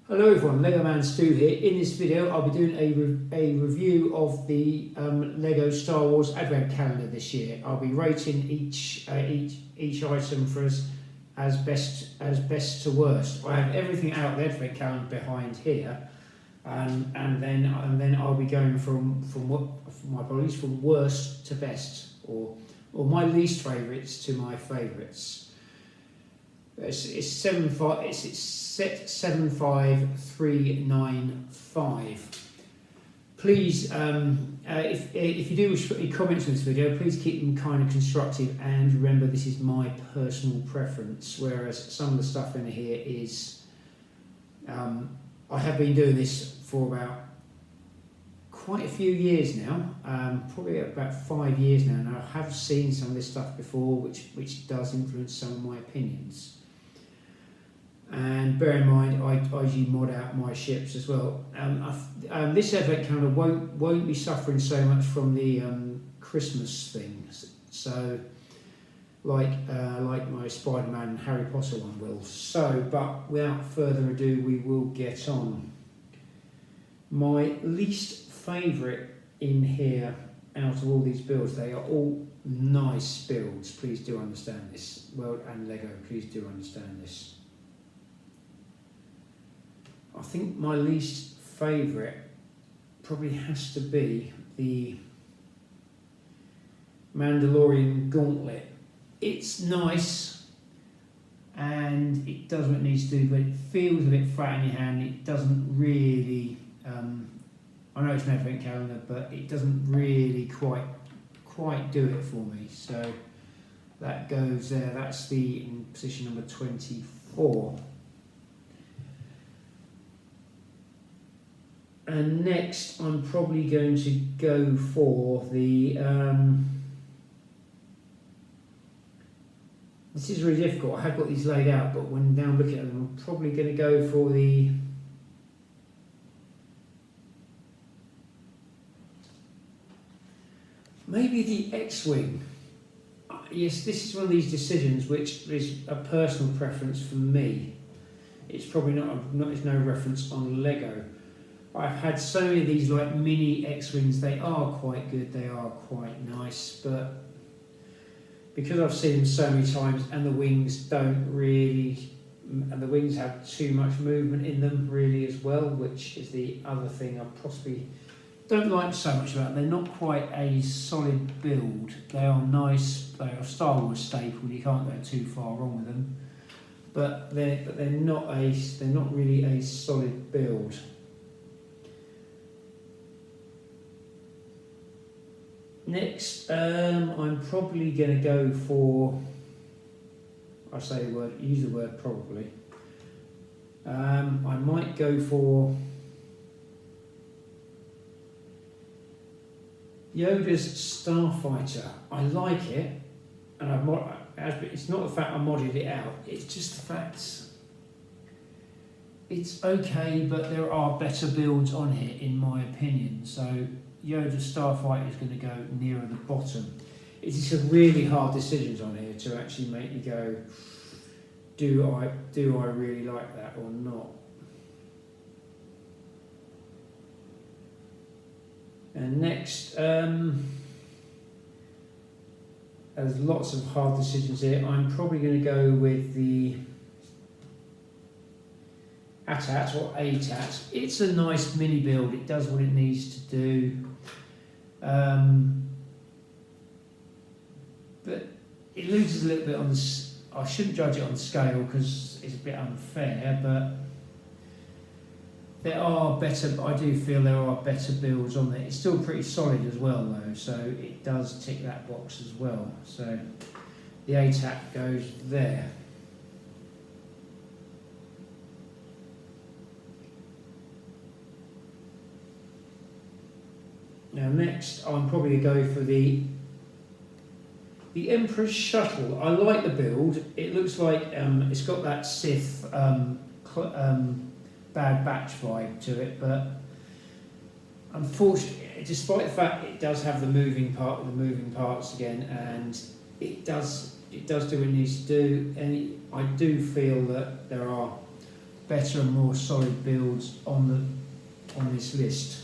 Hello everyone, Lego Man Stu here. In this video I'll be doing a review of the Lego Star Wars Advent Calendar this year. I'll be rating each item for us as best to worst. I have everything out of the Advent Calendar behind here, and then I'll be going from worst to best, or my least favourites to my favourites. It's set 75395. Please, if you do wish to put any comments on this video, please keep them kind of constructive, and remember this is my personal preference, whereas some of the stuff in here is I have been doing this for about quite a few years now, probably about 5 years now, and I have seen some of this stuff before, which does influence some of my opinions. And bear in mind, I usually mod out my ships as well. This Advent calendar won't be suffering so much from the Christmas things, so like my Spider-Man and Harry Potter one will. So, but without further ado, we will get on. My least favourite in here out of all these builds, they are all nice builds. Please do understand this. Well, and Lego, please do understand this. I think my least favourite probably has to be the Mandalorian Gauntlet. It's nice and it does what it needs to do, but it feels a bit flat in your hand. It doesn't really, I know it's an Advent calendar, but it doesn't really quite do it for me. So that goes there. That's in position number 24. And next, I'm probably going to go for the. This is really difficult. I have got these laid out, but when now looking at them, I'm probably going to go for the. Maybe the X-Wing. Yes, this is one of these decisions which is a personal preference for me. It's probably it's no reference on Lego. I've had so many of these like mini X-Wings. They are quite good, they are quite nice, but because I've seen them so many times and the wings have too much movement in them really as well, which is the other thing I possibly don't like so much about them. They're not quite a solid build. They are nice, they are a Star Wars staple, you can't go too far wrong with them, but they're not really a solid build. Next, I'm probably going to go for, use the word probably. I might go for Yoda's Starfighter. I like it, and it's not the fact I modded it out, it's just the fact it's okay, but there are better builds on here in my opinion. So Yoda's Starfighter is going to go nearer the bottom. It's just a really hard decisions on here to actually make you go, do I really like that or not? And next, there's lots of hard decisions here. I'm probably going to go with the AT-AT or AT-AT. It's a nice mini build. It does what it needs to do. But it loses a little bit on this. I shouldn't judge it on scale because it's a bit unfair, but there are better. I do feel there are better builds on there. It's still pretty solid as well, though, so it does tick that box as well. So the AT-AT goes there. Now next, I'm probably going to go for the Emperor's Shuttle. I like the build. It looks like it's got that Sith Bad Batch vibe to it, but unfortunately, despite the fact it does have the moving parts again, and it does do what it needs to do, and I do feel that there are better and more solid builds on this list.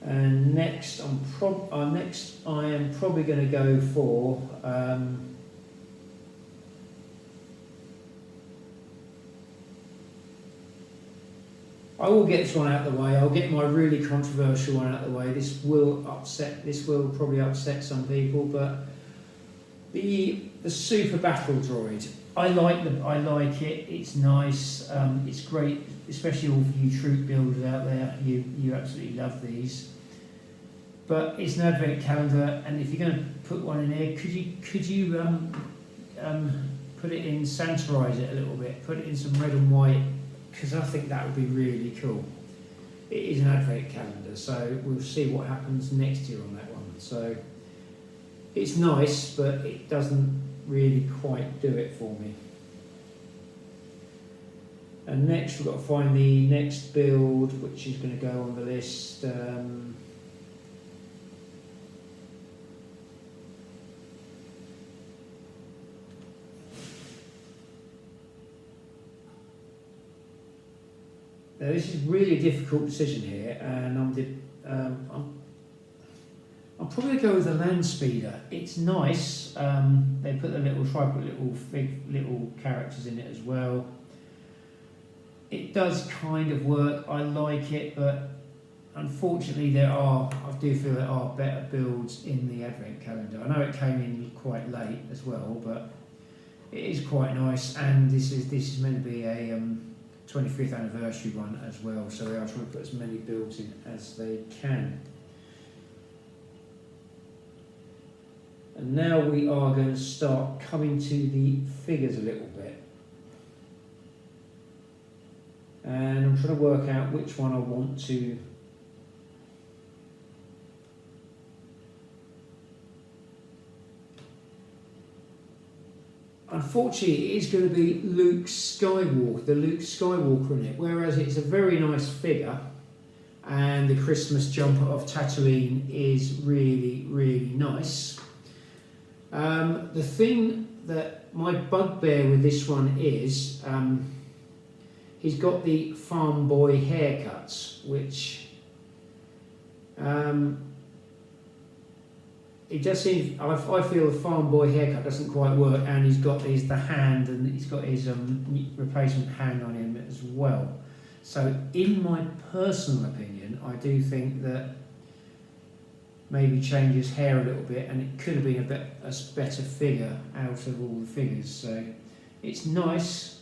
And next, I am probably going to go for I will get this one out of the way. I'll get my really controversial one out of the way. This will probably upset some people, but the Super Battle Droid. I like it. It's nice. It's great, especially all for you troop builders out there. You absolutely love these. But it's an advent calendar, and if you're going to put one in here, could you put it in, sanitize it a little bit, put it in some red and white, because I think that would be really cool. It is an advent calendar, so we'll see what happens next year on that one. So it's nice, but it doesn't really quite do it for me. And next we've got to find the next build, which is going to go on the list. Now this is really a difficult decision here, and I'm probably going to go with the land speeder. It's nice. They put the little characters in it as well. It does kind of work. I like it, but unfortunately I do feel there are better builds in the advent calendar. I know it came in quite late as well, but it is quite nice, and this is meant to be a 25th anniversary one as well, so they are trying to put as many builds in as they can. And now we are going to start coming to the figures a little bit. And I'm trying to work out which one I want to unfortunately, it is going to be the Luke Skywalker in it, whereas it's a very nice figure, and the Christmas jumper of Tatooine is really, really nice. The thing that my bugbear with this one is, he's got the farm boy haircuts, which it does seem, I feel the farm boy haircut doesn't quite work, and he's got the hand, and he's got his replacement hand on him as well. So in my personal opinion, I do think that maybe change his hair a little bit, and it could have been a better figure out of all the figures. So it's nice,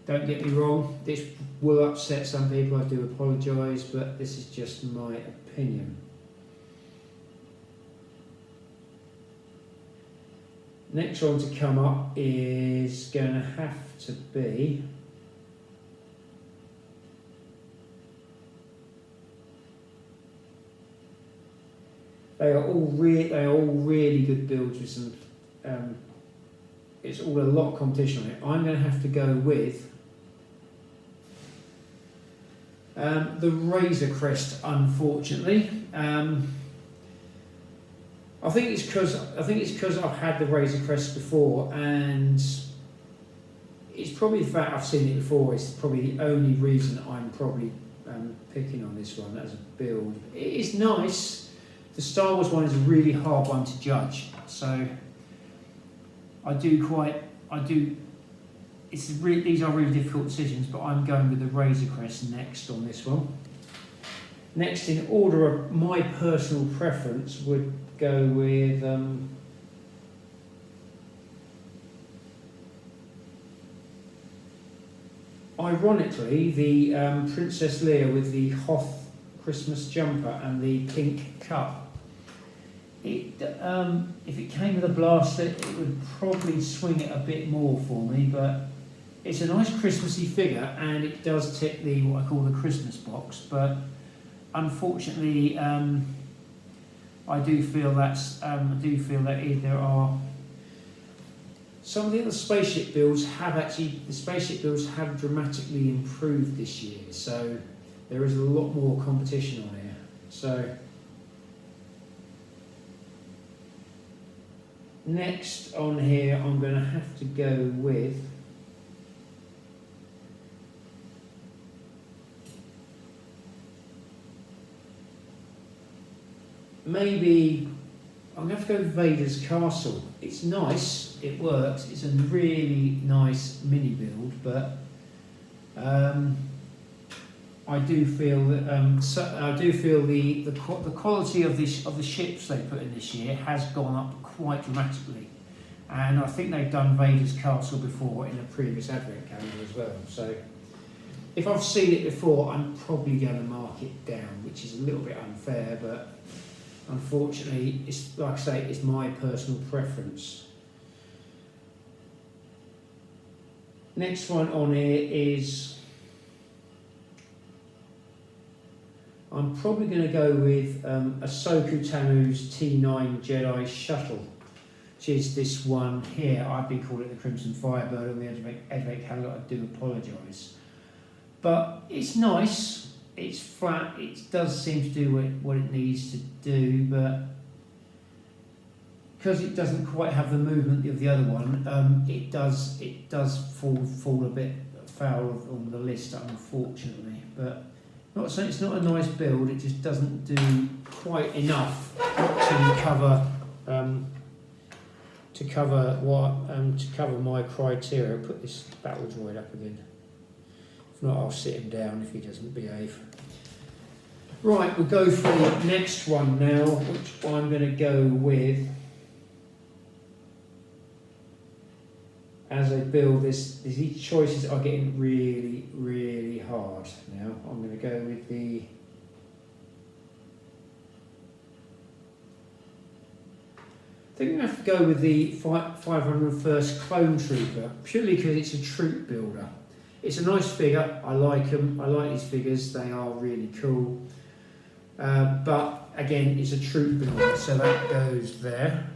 don't get me wrong, this will upset some people, I do apologise, but this is just my opinion. Next one to come up is going to have to be they are all really good builds with some it's all a lot of competition on it. I'm going to have to go with the Razor Crest, unfortunately. I think it's because I've had the Razor Crest before, and it's probably the fact I've seen it before. It's probably the only reason I'm probably picking on this one as a build. It is nice. The Star Wars one is a really hard one to judge, so these are really difficult decisions, but I'm going with the Razor Crest next on this one. Next in order of my personal preference would go with ironically the Princess Leia with the Hoth Christmas jumper and the pink cup. If it came with a blaster, it would probably swing it a bit more for me, but it's a nice Christmassy figure, and it does tick what I call the Christmas box, but unfortunately I do feel that there are some of the other spaceship builds have dramatically improved this year, so there is a lot more competition on here. So Next on here, I'm going to have to go with maybe I'm going to have to go with Vader's Castle. It's nice, it works, it's a really nice mini build, but I do feel that the quality of the ships they put in this year has gone up quite dramatically, and I think they've done Vader's Castle before in a previous advent calendar as well. So if I've seen it before, I'm probably going to mark it down, which is a little bit unfair, but unfortunately, it's like I say, it's my personal preference. Next one on here is, I'm probably going to go with Ahsoka Tanu's T9 Jedi Shuttle, which is this one here. I've been calling it the Crimson Firebird on the Advent calendar. I do apologise. But it's nice, it's flat, it does seem to do what it needs to do, but because it doesn't quite have the movement of the other one, it does fall a bit foul on the list, unfortunately. But not saying it's not a nice build, it just doesn't do quite enough to cover my criteria. I'll put this battle droid up again. If not, I'll sit him down if he doesn't behave. Right, we'll go for the next one now, which I'm going to go with as I build this. These choices are getting really, really hard now. I'm going to go with the I think I'm going to have to go with the 501st Clone Trooper, purely because it's a troop builder. It's a nice figure, I like them, I like these figures, they are really cool. But again, it's a troop builder, so that goes there.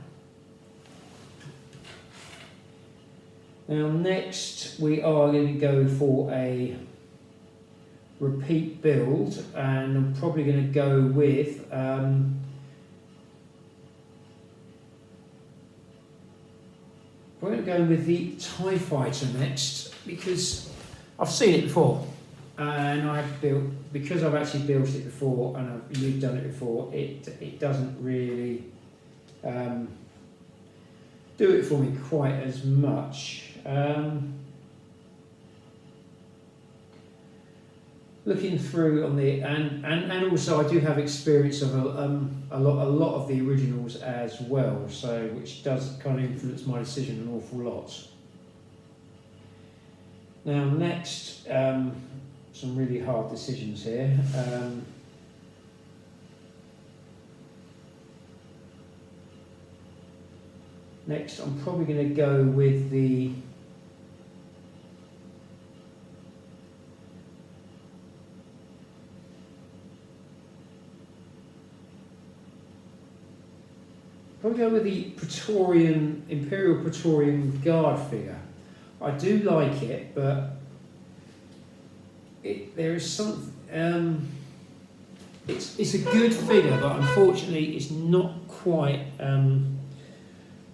Now next we are going to go for a repeat build, and I'm probably going to go with we're going to go with the TIE Fighter next, because I've seen it before, and because I've actually built it before and you've done it before, it doesn't really do it for me quite as much. Looking through on the and also I do have experience of a lot of the originals as well, so which does kind of influence my decision an awful lot. Now next, some really hard decisions here. Next, I'm probably going to go with the Imperial Praetorian Guard figure. I do like it, but there is some. It's a good figure, but unfortunately, it's not quite.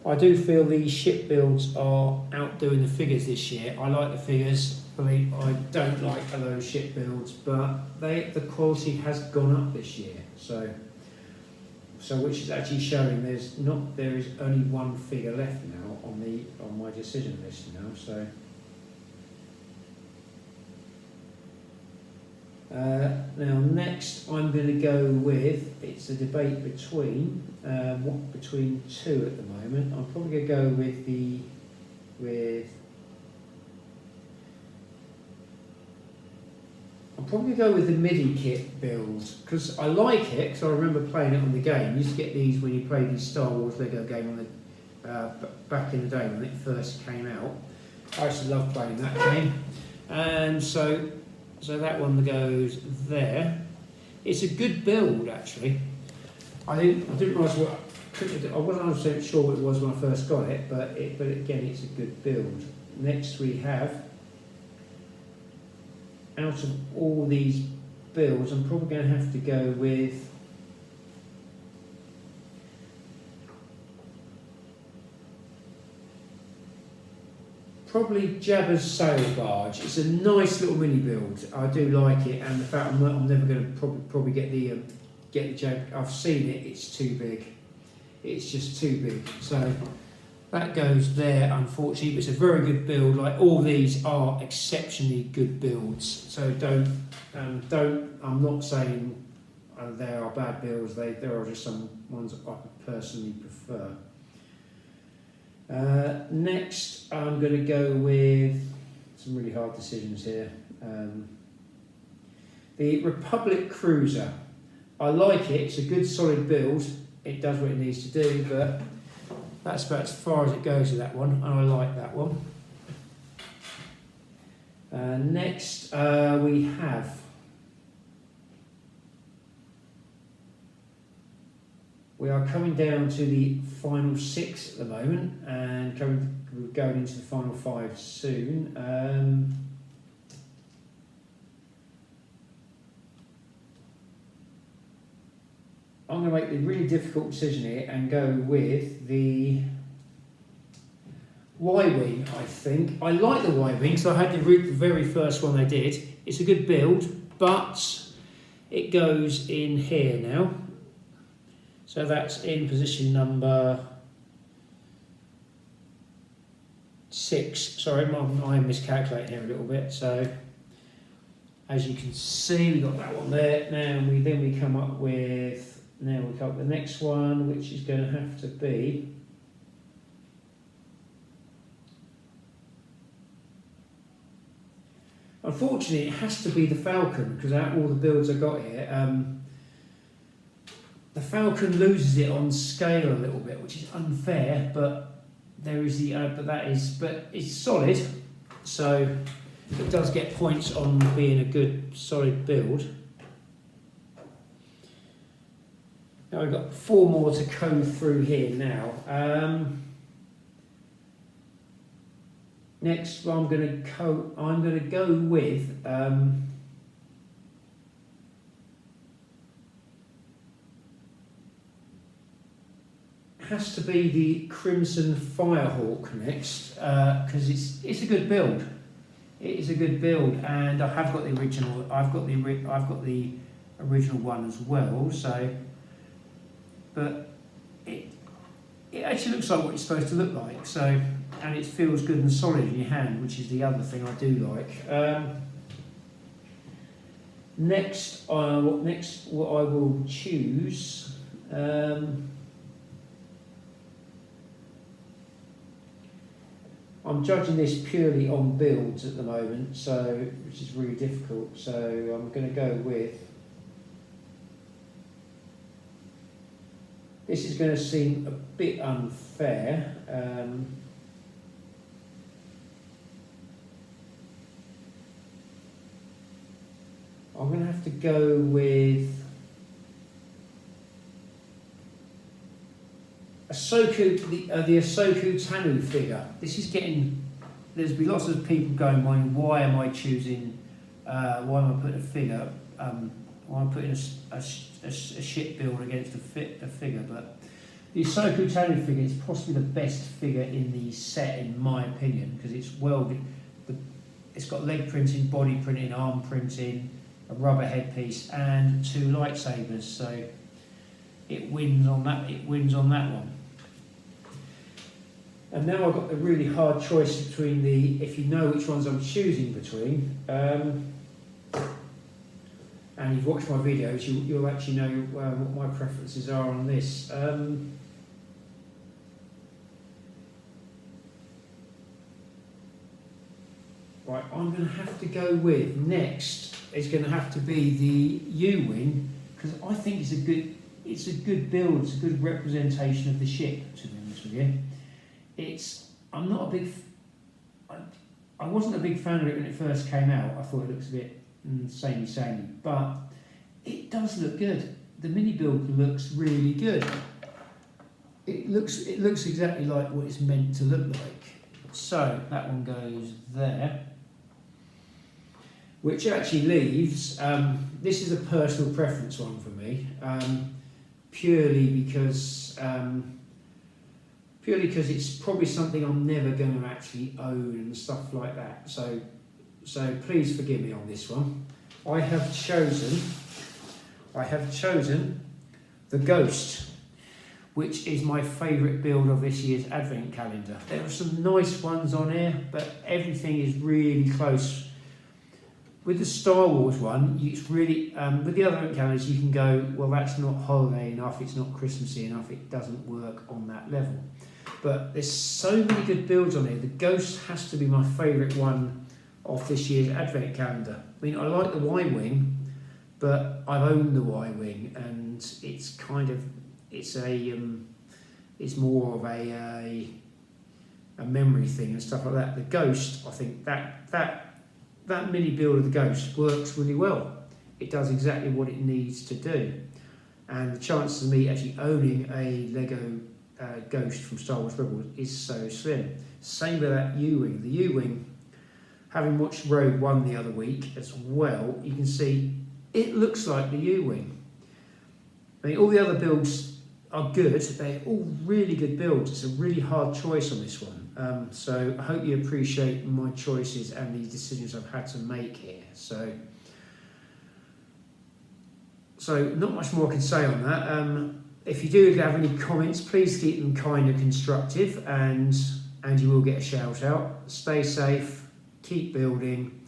I do feel these ship builds are outdoing the figures this year. I like the figures. I don't like those ship builds, but the quality has gone up this year. So which is actually showing there is only one figure left now on my decision list now. So now next I'm going to go with, it's a debate between two at the moment. I'm probably going to go with I'll probably go with the MIDI kit build, because I like it, because I remember playing it on the game. You used to get these when you played the Star Wars Lego game on the back in the day when it first came out. I used to love playing that game, and so that one goes there. It's a good build actually. I didn't realise I wasn't 100% sure what it was when I first got it, but again it's a good build. Next we have, out of all these builds, I'm probably going to have to go with probably Jabba's sail barge. It's a nice little mini build. I do like it, and the fact I'm never going to probably get the Jab. I've seen it. It's too big. It's just too big. So that goes there, unfortunately. But it's a very good build. Like, all these are exceptionally good builds. So don't. I'm not saying they are bad builds. There are just some ones I personally prefer. Next, I'm going to go with some really hard decisions here. The Republic Cruiser. I like it. It's a good solid build. It does what it needs to do, but that's about as far as it goes with that one, and I like that one. Next, we have we are coming down to the final 6 at the moment, and we're going into the final 5 soon. I'm going to make the really difficult decision here and go with the Y-Wing, I think. I like the Y-Wing, so I had the very first one they did. It's a good build, but it goes in here now. So that's in position number 6. Sorry, I'm miscalculating here a little bit. So as you can see, we've got that one there. Now we come up with the next one, which is going to have to be unfortunately, it has to be the Falcon, because out of all the builds I got here, the Falcon loses it on scale a little bit, which is unfair. But there is but it's solid, so it does get points on being a good solid build. Now we've got 4 more to go through here now. Next, I'm going to go with has to be the Crimson Firehawk next, because it's a good build. It is a good build, and I have got the original. I've got the original one as well. So, but it actually looks like what it's supposed to look like. So, and it feels good and solid in your hand, which is the other thing I do like. Next, what I will choose. I'm judging this purely on builds at the moment, so which is really difficult. So I'm going to go with. This is going to seem a bit unfair. I'm going to have to go with the Ahsoka Tano figure. This is getting. There's been lots of people going, why am I choosing? Why am I putting a figure? Why am I putting a shit build against a figure? But the Ahsoka Tano figure is possibly the best figure in the set, in my opinion, because it's it's got leg printing, body printing, arm printing, a rubber headpiece, and 2 lightsabers. So it wins on that. It wins on that one. And now I've got the really hard choice between if you know which ones I'm choosing between, and you've watched my videos, you'll actually know what my preferences are on this. Right, I'm going to have to go with, next is going to have to be the U-Wing, because I think it's a good build, it's a good representation of the ship, to be honest with you. I wasn't a big fan of it when it first came out. I thought it looks a bit samey, but it does look good. The mini build looks really good. It looks exactly like what it's meant to look like. So that one goes there, which actually leaves. This is a personal preference one for me, purely because. purely because it's probably something I'm never going to actually own and stuff like that. So please forgive me on this one. I have chosen the Ghost, which is my favourite build of this year's advent calendar. There are some nice ones on here, but everything is really close. With the Star Wars one, it's really, with the other advent calendars, you can go, well, that's not holiday enough, it's not Christmassy enough, it doesn't work on that level. But there's so many good builds on here. The Ghost has to be my favourite one of this year's advent calendar. I mean, I like the Y-Wing, but I've owned the Y-Wing, and it's kind of, it's more of a memory thing and stuff like that. The Ghost, I think that mini build of the Ghost works really well. It does exactly what it needs to do, and the chances of me actually owning a Lego Ghost from Star Wars Rebels is so slim. Same with that U-Wing. The U-Wing, having watched Rogue One the other week as well, you can see it looks like the U-Wing. I mean, all the other builds are good. They're all really good builds. It's a really hard choice on this one. So I hope you appreciate my choices and the decisions I've had to make here. So not much more I can say on that. If you do have any comments, please keep them kind of constructive, and you will get a shout out. Stay safe, keep building.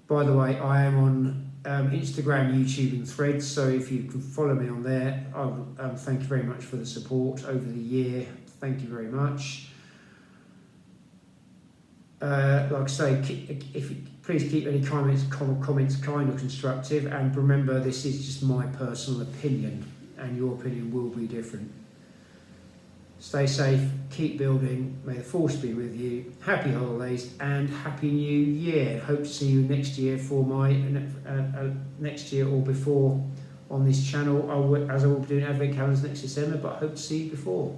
By the way, I am on Instagram, YouTube and Threads, so if you can follow me on there, I would thank you very much for the support over the year. Thank you very much. Like I say, please keep any comments kind or constructive, and remember, this is just my personal opinion, and your opinion will be different. Stay safe, keep building, may the force be with you, happy holidays and happy new year. Hope to see you next year for my next year or before on this channel, as I will be doing advent calendars next December, but I hope to see you before.